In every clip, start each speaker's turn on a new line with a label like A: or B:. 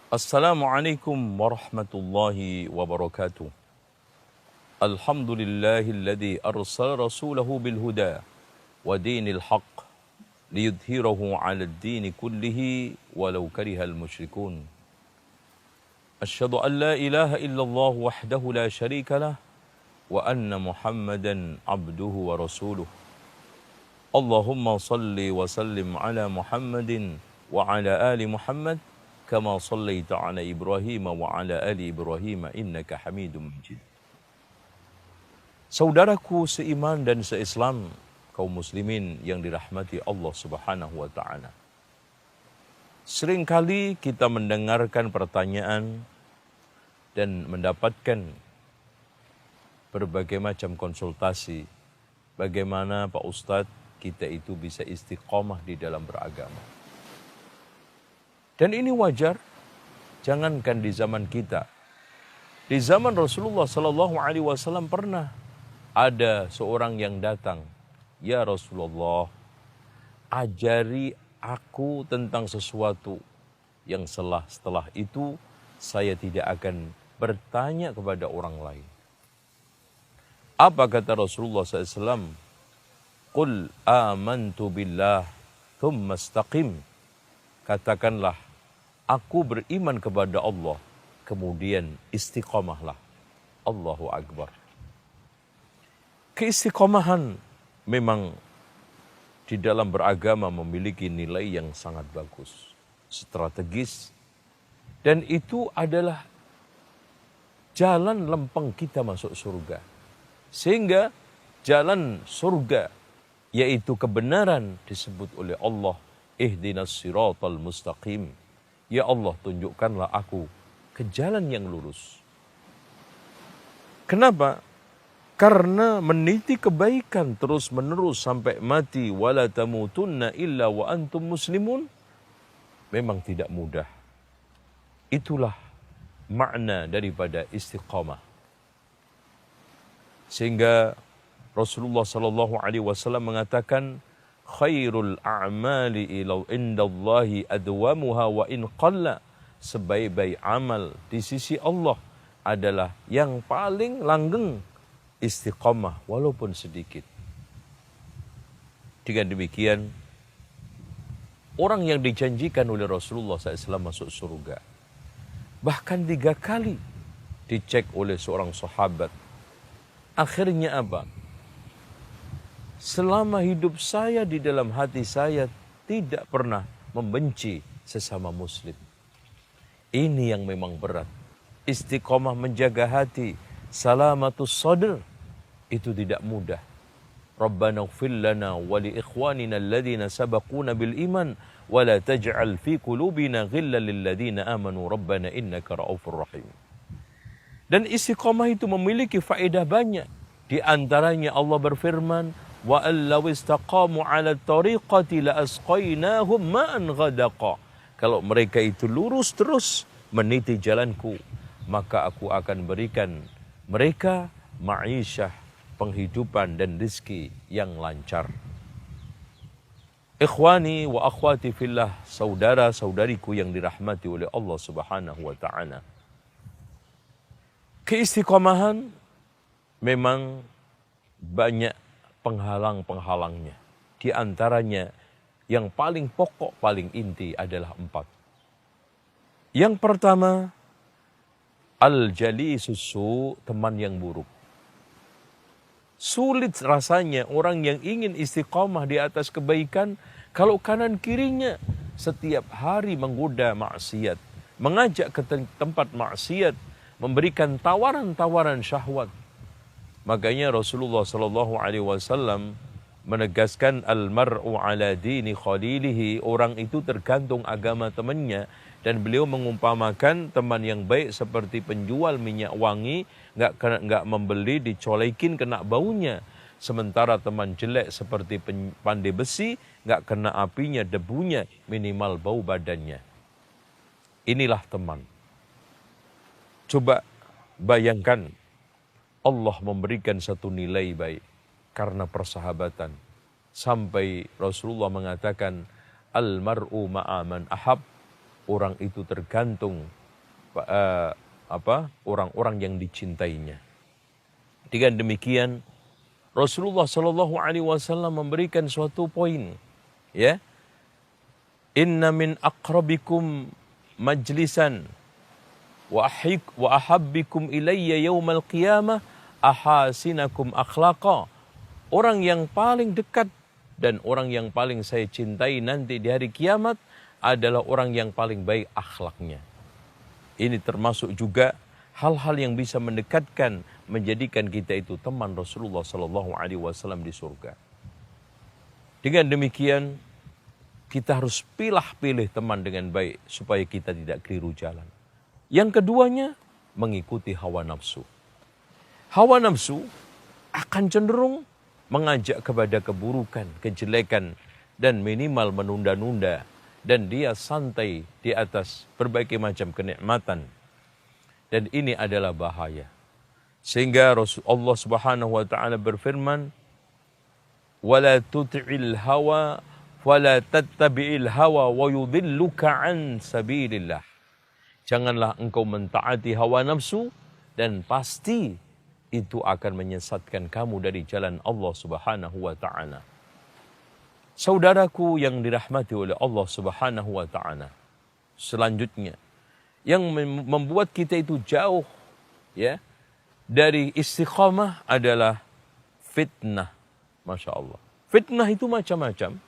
A: Assalamualaikum warahmatullahi wabarakatuh. Alhamdulillahilladzi arsala rasulahu bil huda wa dinil haqq liyudhhirahu 'alad dini kullihi walau karihal musyrikun. Asyhadu an la ilaha illallah wahdahu la syarika lah wa anna Muhammadan abduhu wa rasuluh. Allahumma salli wa sallim ala Muhammadin wa ala ali Muhammad kama sallaita ala Ibrahim wa ala ali Ibrahim innaka Hamidum Majid. Saudaraku seiman dan seislam, kaum muslimin yang dirahmati Allah Subhanahu wa taala. Seringkali kita mendengarkan pertanyaan dan mendapatkan berbagai macam konsultasi bagaimana Pak Ustadz kita itu bisa istiqomah di dalam beragama. Dan ini wajar, jangankan di zaman kita. Di zaman Rasulullah SAW pernah ada seorang yang datang, "Ya Rasulullah, ajari aku tentang sesuatu yang setelah itu saya tidak akan bertanya kepada orang lain." Apa kata Rasulullah SAW? "Qul amantu billah, thumma istaqim." Katakanlah, aku beriman kepada Allah, kemudian istiqomahlah. Allahu Akbar. Keistiqomahan memang di dalam beragama memiliki nilai yang sangat bagus, strategis, dan itu adalah jalan lempeng kita masuk surga. Sehingga jalan surga, yaitu kebenaran, disebut oleh Allah, ihdinas siratal mustaqim. Ya Allah, tunjukkanlah aku ke jalan yang lurus. Kenapa? Karena meniti kebaikan terus menerus sampai mati, wala tamutunna illa wa antum muslimun, memang tidak mudah. Itulah makna daripada istiqamah. Sehingga Rasulullah SAW mengatakan, khairul a'mali indallahi adwamuha wa in qalla. Sebaik-baik amal di sisi Allah adalah yang paling langgeng istiqamah walaupun sedikit. Dengan demikian, orang yang dijanjikan oleh Rasulullah SAW masuk surga, bahkan 3 kali dicek oleh seorang sahabat. Akhirnya apa? Selama hidup saya, di dalam hati saya tidak pernah membenci sesama muslim. Ini yang memang berat. Istiqomah menjaga hati, salamatus sadr, itu tidak mudah. Rabbana ighfir lana wa li ikhwanina alladhina sabaquna bil iman wa la taj'al fi qulubina ghillan lil ladzina amanu rabbana innaka ra'ufur rahim. Dan istiqomah itu memiliki faedah banyak. Di antaranya Allah berfirman, wa allaw istaqamu 'ala tariqati la asqainahum ma'an ghadaqa. Kalau mereka itu lurus terus meniti jalanku, maka aku akan berikan mereka ma'isyah, penghidupan dan rezeki yang lancar. Ikhwani wa akhwati fillah, saudara-saudariku yang dirahmati oleh Allah Subhanahu wa taala. Keistiqomahan memang banyak penghalang-penghalangnya. Di antaranya yang paling pokok, paling inti adalah 4. Yang pertama, al-jalisus su', teman yang buruk. Sulit rasanya orang yang ingin istiqamah di atas kebaikan kalau kanan kirinya setiap hari menggoda maksiat, mengajak ke tempat maksiat, memberikan tawaran-tawaran syahwat. Makanya Rasulullah SAW menegaskan al-mar'u ala dini khalilihi, orang itu tergantung agama temannya. Dan beliau mengumpamakan teman yang baik seperti penjual minyak wangi, nggak membeli dicolekin kena baunya. Sementara teman jelek seperti pandai besi, nggak kena apinya, debunya, minimal bau badannya. Inilah teman. Coba bayangkan, Allah memberikan satu nilai baik karena persahabatan. Sampai Rasulullah mengatakan, al-mar'u ma'aman ahab, orang itu tergantung orang-orang yang dicintainya. Dengan demikian Rasulullah Shallallahu Alaihi Wasallam memberikan suatu poin, ya, inna min aqrabikum majlisan wa ahabbikum ilayya yaumal qiyamah ahasinakum akhlaqa. Orang yang paling dekat dan orang yang paling saya cintai nanti di hari kiamat adalah orang yang paling baik akhlaknya. Ini termasuk juga hal-hal yang bisa mendekatkan, menjadikan kita itu teman Rasulullah Sallallahu Alaihi Wasallam di surga. Dengan demikian, kita harus pilih teman dengan baik supaya kita tidak keliru jalan. Yang keduanya, mengikuti hawa nafsu. Hawa nafsu akan cenderung mengajak kepada keburukan, kejelekan, dan minimal menunda-nunda. Dan dia santai di atas berbagai macam kenikmatan. Dan ini adalah bahaya. Sehingga Rasulullah Subhanahu wa taala berfirman, "Wala tuti'il hawa wala tattabi'il hawa wa yudhilluka an sabilillah." Janganlah engkau mentaati hawa nafsu dan pasti itu akan menyesatkan kamu dari jalan Allah Subhanahu wa taala. Saudaraku yang dirahmati oleh Allah Subhanahu wa taala. Selanjutnya, yang membuat kita itu jauh, ya, dari istiqamah adalah fitnah. Masya Allah. Fitnah itu macam-macam.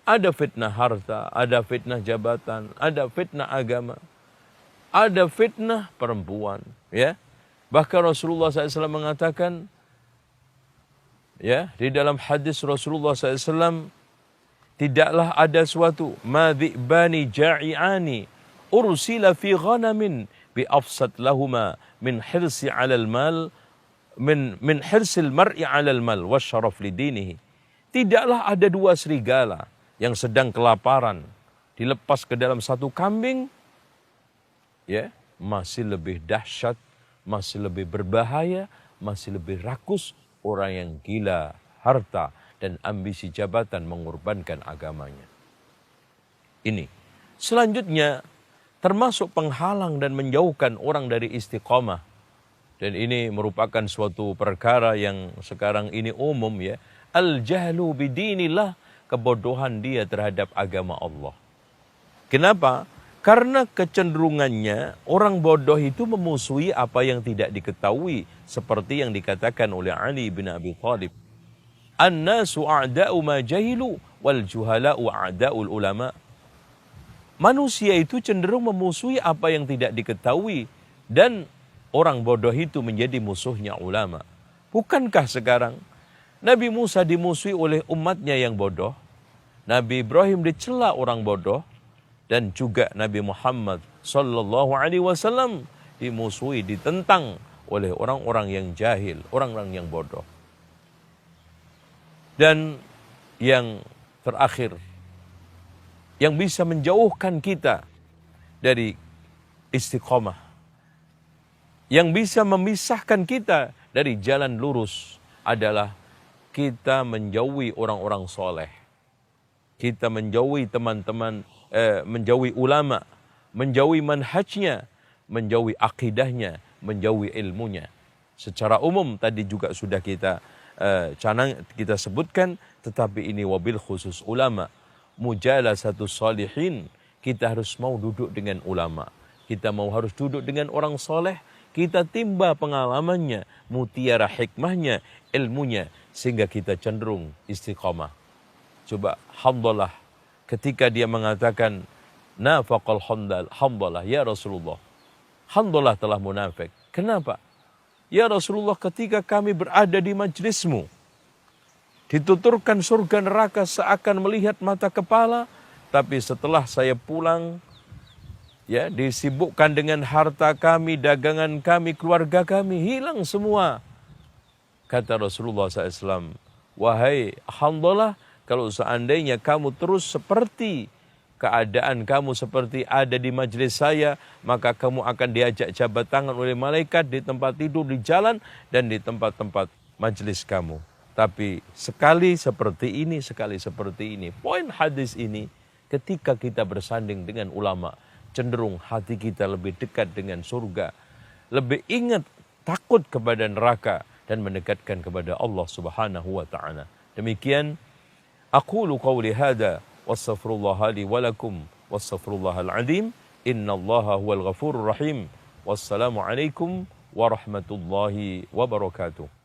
A: Ada fitnah harta, ada fitnah jabatan, ada fitnah agama, ada fitnah perempuan. Ya, bahkan Rasulullah SAW mengatakan, ya, di dalam hadis Rasulullah SAW, tidaklah ada suatu madhibani ja'i'ani ursila fi ghanamin bi afsad lahuma min hirsi 'alal mal min hirsil mar'i 'alal mal wasyaraf li dinihi. Tidaklah ada dua serigala yang sedang kelaparan dilepas ke dalam satu kambing, ya, masih lebih dahsyat, masih lebih berbahaya, masih lebih rakus orang yang gila harta dan ambisi jabatan mengorbankan agamanya. Ini selanjutnya termasuk penghalang dan menjauhkan orang dari istiqamah. Dan ini merupakan suatu perkara yang sekarang ini umum, ya. Al-jahlu bidinillah, kebodohan dia terhadap agama Allah. Kenapa? Karena kecenderungannya orang bodoh itu memusuhi apa yang tidak diketahui, seperti yang dikatakan oleh Ali bin Abi Thalib. An-nasu a'da'u ma jahilu wal juhala'u a'da'ul ulama. Manusia itu cenderung memusuhi apa yang tidak diketahui dan orang bodoh itu menjadi musuhnya ulama. Bukankah sekarang Nabi Musa dimusuhi oleh umatnya yang bodoh, Nabi Ibrahim dicela orang bodoh, dan juga Nabi Muhammad sallallahu alaihi wasallam dimusuhi, ditentang oleh orang-orang yang jahil, orang-orang yang bodoh. Dan yang terakhir, yang bisa menjauhkan kita dari istiqamah, yang bisa memisahkan kita dari jalan lurus adalah kita menjauhi orang-orang soleh. Kita menjauhi teman-teman, menjauhi ulama, menjauhi manhajnya, menjauhi akidahnya, menjauhi ilmunya. Secara umum tadi juga sudah kita kita sebutkan, tetapi ini wabil khusus ulama. Mujalasatus salihin, kita harus mau duduk dengan ulama. Kita harus duduk dengan orang soleh. Kita timba pengalamannya, mutiara hikmahnya, ilmunya, sehingga kita cenderung istiqamah. Coba Hamdalah ketika dia mengatakan nafaqal Hamdalah ya Rasulullah. Hamdalah telah munafik. Kenapa? Ya Rasulullah, ketika kami berada di majlismu, dituturkan surga neraka seakan melihat mata kepala, tapi setelah saya pulang, ya, disibukkan dengan harta kami, dagangan kami, keluarga kami, hilang semua. Kata Rasulullah SAW, wahai Hamdalah, kalau seandainya kamu terus seperti keadaan kamu seperti ada di majelis saya, maka kamu akan diajak jabat tangan oleh malaikat di tempat tidur, di jalan, dan di tempat-tempat majelis kamu. Tapi sekali seperti ini, sekali seperti ini. Poin hadis ini, ketika kita bersanding dengan ulama, cenderung hati kita lebih dekat dengan surga, lebih ingat takut kepada neraka dan mendekatkan kepada Allah Subhanahu wa taala. Demikian aqulu qawli hadza wastaghfirullah li wa lakum wastaghfirullahal azim innallaha huwal ghafurur rahim. Wassalamu alaikum warahmatullahi wabarakatuh.